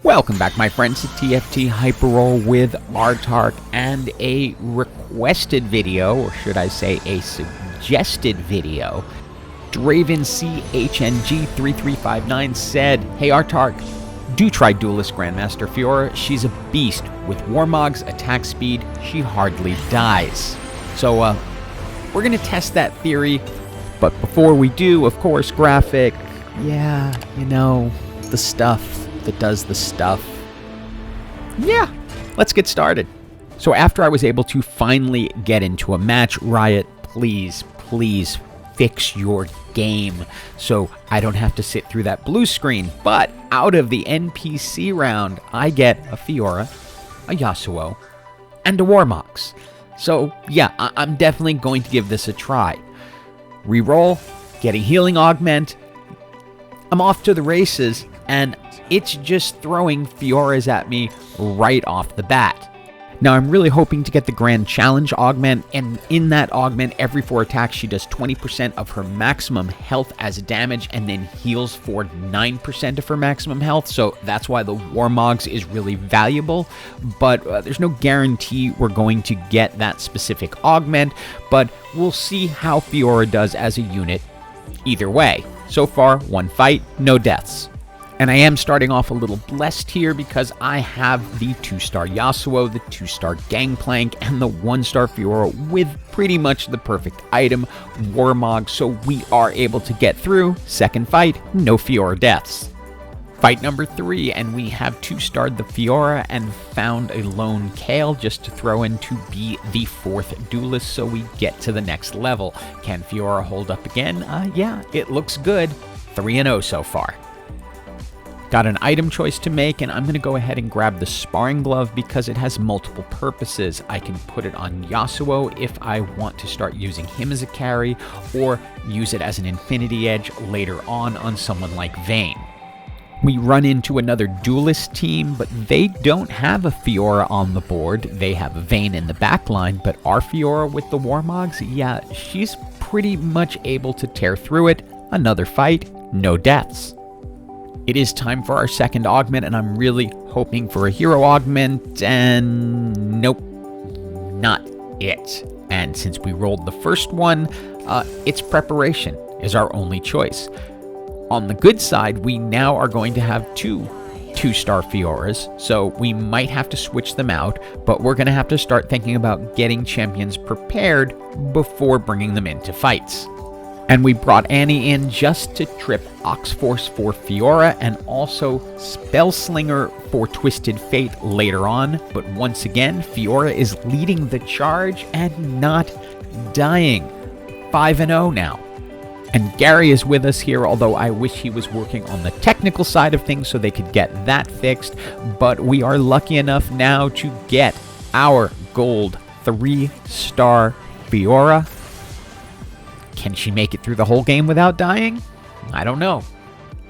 Welcome back, my friends, to TFT Hyper Roll with Artark, and a requested video, or should I say a suggested video. Draven CHNG3359 said, "Hey Artark, do try Duelist Grandmaster Fiora. She's a beast. With Warmog's attack speed, she hardly dies." So, we're going to test that theory, but before we do, of course, graphic, yeah, you know, the stuff that does the stuff. Yeah, let's get started. So after I was able to finally get into a match, Riot, please fix your game so I don't have to sit through that blue screen. But out of the NPC round, I get a Fiora, a Yasuo, and a Warmogs. So yeah, I'm definitely going to give this a try. Reroll, getting healing augment. I'm off to the races, and it's just throwing Fioras at me right off the bat. Now, I'm really hoping to get the Grand Challenge augment, and in that augment, every 4 attacks, she does 20% of her maximum health as damage and then heals for 9% of her maximum health, so that's why the Warmogs is really valuable, but there's no guarantee we're going to get that specific augment, but we'll see how Fiora does as a unit either way. So far, 1 fight, no deaths. And I am starting off a little blessed here because I have the 2-star Yasuo, the 2-star Gangplank, and the 1-star Fiora with pretty much the perfect item, Warmog, so we are able to get through. Second fight, no Fiora deaths. Fight number 3, and we have 2-starred the Fiora and found a lone Kale just to throw in to be the 4th Duelist, so we get to the next level. Can Fiora hold up again? Yeah, it looks good. 3-0 so far. Got an item choice to make, and I'm going to go ahead and grab the Sparring Glove because it has multiple purposes. I can put it on Yasuo if I want to start using him as a carry, or use it as an Infinity Edge later on someone like Vayne. We run into another Duelist team, but they don't have a Fiora on the board. They have a Vayne in the backline, but our Fiora with the Warmogs, yeah, she's pretty much able to tear through it. Another fight, no deaths. It is time for our second augment, and I'm really hoping for a hero augment, and nope, not it. And since we rolled the first one, its preparation is our only choice. On the good side, we now are going to have 2-star Fioras, so we might have to switch them out, but we're going to have to start thinking about getting champions prepared before bringing them into fights. And we brought Annie in just to trip Ox Force for Fiora and also Spellslinger for Twisted Fate later on. But once again, Fiora is leading the charge and not dying. 5-0 now. And Gary is with us here, although I wish he was working on the technical side of things so they could get that fixed. But we are lucky enough now to get our gold 3-star Fiora. Can she make it through the whole game without dying? I don't know.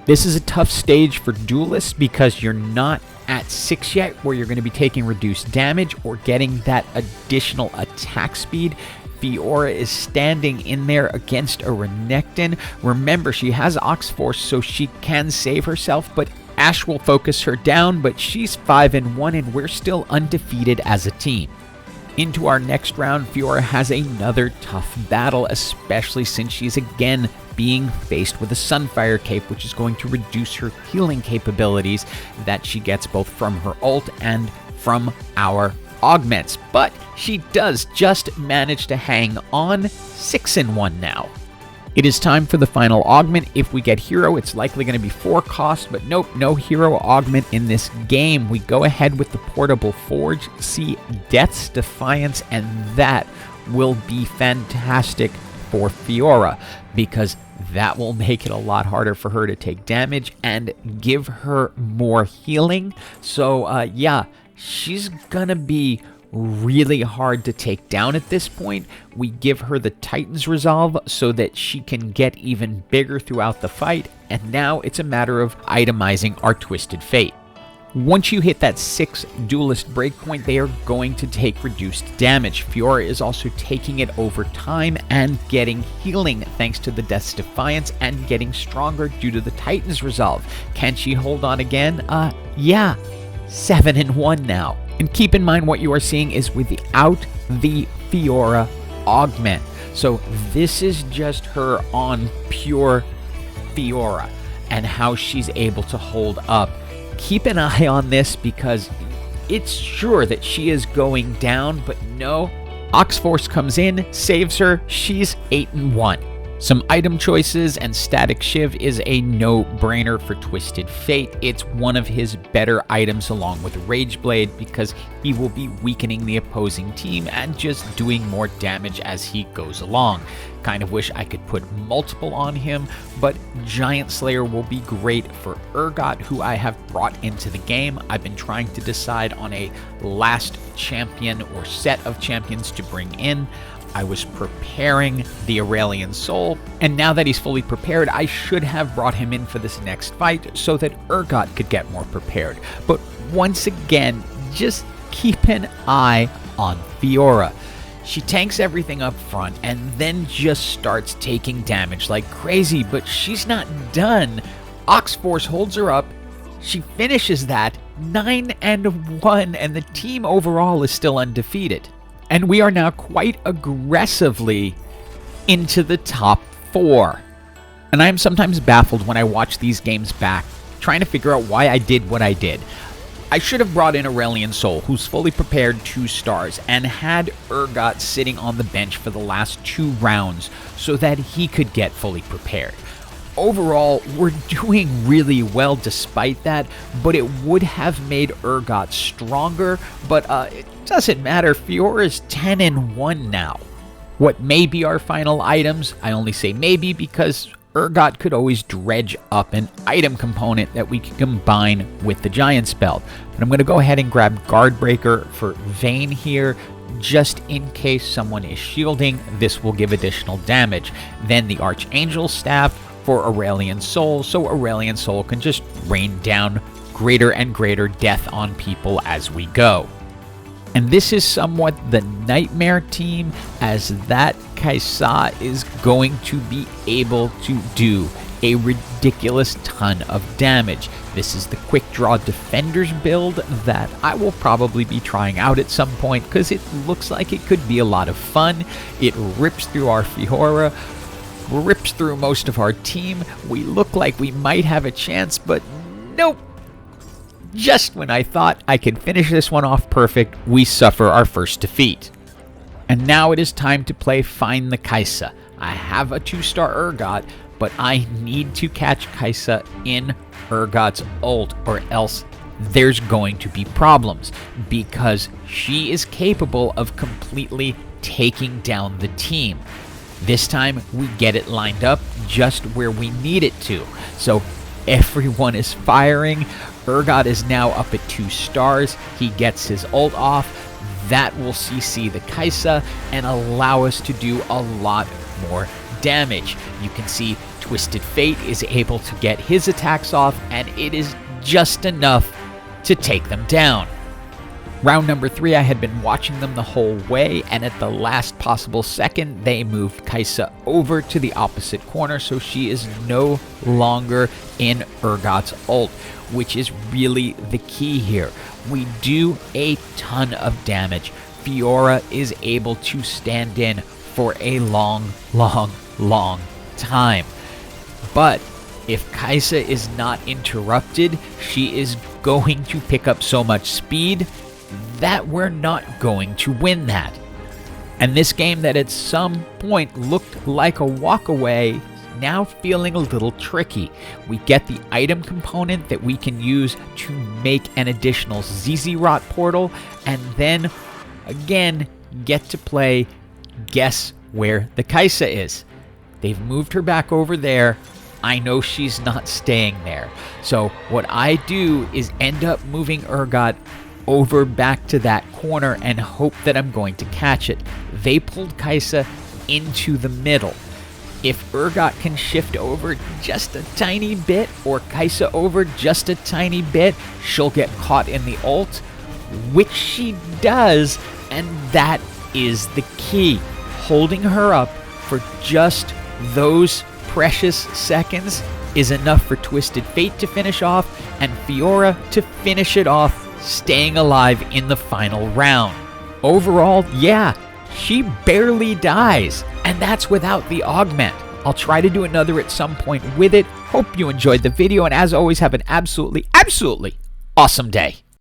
This is a tough stage for Duelists because you're not at 6 yet where you're going to be taking reduced damage or getting that additional attack speed. Fiora is standing in there against a Renekton. Remember, she has Ox Force, so she can save herself, but Ashe will focus her down, but she's 5-1 and we're still undefeated as a team. Into our next round, Fiora has another tough battle, especially since she's again being faced with a Sunfire Cape, which is going to reduce her healing capabilities that she gets both from her ult and from our augments. But she does just manage to hang on. 6-1 now. It is time for the final augment. If we get hero, it's likely going to be 4 cost, but nope, no hero augment in this game. We go ahead with the portable forge, see Death's Defiance, and that will be fantastic for Fiora because that will make it a lot harder for her to take damage and give her more healing. So yeah, she's gonna be really hard to take down at this point. We give her the Titan's Resolve so that she can get even bigger throughout the fight, and now it's a matter of itemizing our Twisted Fate. Once you hit that 6 duelist breakpoint, they are going to take reduced damage. Fiora is also taking it over time and getting healing thanks to the Death's Defiance and getting stronger due to the Titan's Resolve. Can she hold on again? Yeah. 7-1 now. And keep in mind what you are seeing is without the Fiora augment. So this is just her on pure Fiora and how she's able to hold up. Keep an eye on this because it's sure that she is going down, but no. Ox Force comes in, saves her, she's 8-1. Some item choices, and Static Shiv is a no-brainer for Twisted Fate. It's one of his better items along with Rage Blade because he will be weakening the opposing team and just doing more damage as he goes along. Kind of wish I could put multiple on him, but Giant Slayer will be great for Urgot, who I have brought into the game. I've been trying to decide on a last champion or set of champions to bring in. I was preparing the Aurelian Soul, and now that he's fully prepared, I should have brought him in for this next fight so that Urgot could get more prepared. But once again, just keep an eye on Fiora. She tanks everything up front and then just starts taking damage like crazy, but she's not done. Ox Force holds her up. She finishes that 9-1, and the team overall is still undefeated. And we are now quite aggressively into the top 4. And I am sometimes baffled when I watch these games back, trying to figure out why I did what I did. I should have brought in Aurelian Soul, who's fully prepared 2 stars, and had Urgot sitting on the bench for the last 2 rounds so that he could get fully prepared. Overall, we're doing really well despite that, but it would have made Urgot stronger, but it doesn't matter. Fiora is 10-1 now. What may be our final items, I only say maybe because Urgot could always dredge up an item component that we can combine with the Giant Spell. But I'm going to go ahead and grab Guard Breaker for Vayne here, just in case someone is shielding. This will give additional damage. Then the Archangel Staff for Aurelian Soul, so Aurelian Soul can just rain down greater and greater death on people as we go. And this is somewhat the Nightmare team, as that Kaisa is going to be able to do a ridiculous ton of damage. This is the Quick Draw Defenders build that I will probably be trying out at some point because it looks like it could be a lot of fun. It rips through our Fiora, rips through most of our team. We look like we might have a chance, but nope. Just when I thought I could finish this one off perfect, we suffer our first defeat. And now it is time to play Find the Kaisa. I have a 2-star Urgot, but I need to catch Kaisa in Urgot's ult, or else there's going to be problems, because she is capable of completely taking down the team. This time, we get it lined up just where we need it to. So everyone is firing. Urgot is now up at 2 stars. He gets his ult off. That will CC the Kaisa and allow us to do a lot more damage. You can see Twisted Fate is able to get his attacks off, and it is just enough to take them down. Round number 3, I had been watching them the whole way, and at the last possible second, they moved Kaisa over to the opposite corner, so she is no longer in Urgot's ult, which is really the key here. We do a ton of damage. Fiora is able to stand in for a long time. But if Kaisa is not interrupted, she is going to pick up so much speed that we're not going to win that. And this game that at some point looked like a walk away, now feeling a little tricky. We get the item component that we can use to make an additional Zizirot portal, and then again get to play guess where the Kaisa is. They've moved her back over there. I know she's not staying there. So what I do is end up moving Urgot over back to that corner and hope that I'm going to catch it. They pulled Kaisa into the middle. If Urgot can shift over just a tiny bit, or Kaisa over just a tiny bit, she'll get caught in the ult, which she does, and that is the key. Holding her up for just those precious seconds is enough for Twisted Fate to finish off, and Fiora to finish it off, staying alive in the final round. Overall, yeah, she barely dies, and that's without the augment. I'll try to do another at some point with it. Hope you enjoyed the video, and as always, have an absolutely awesome day.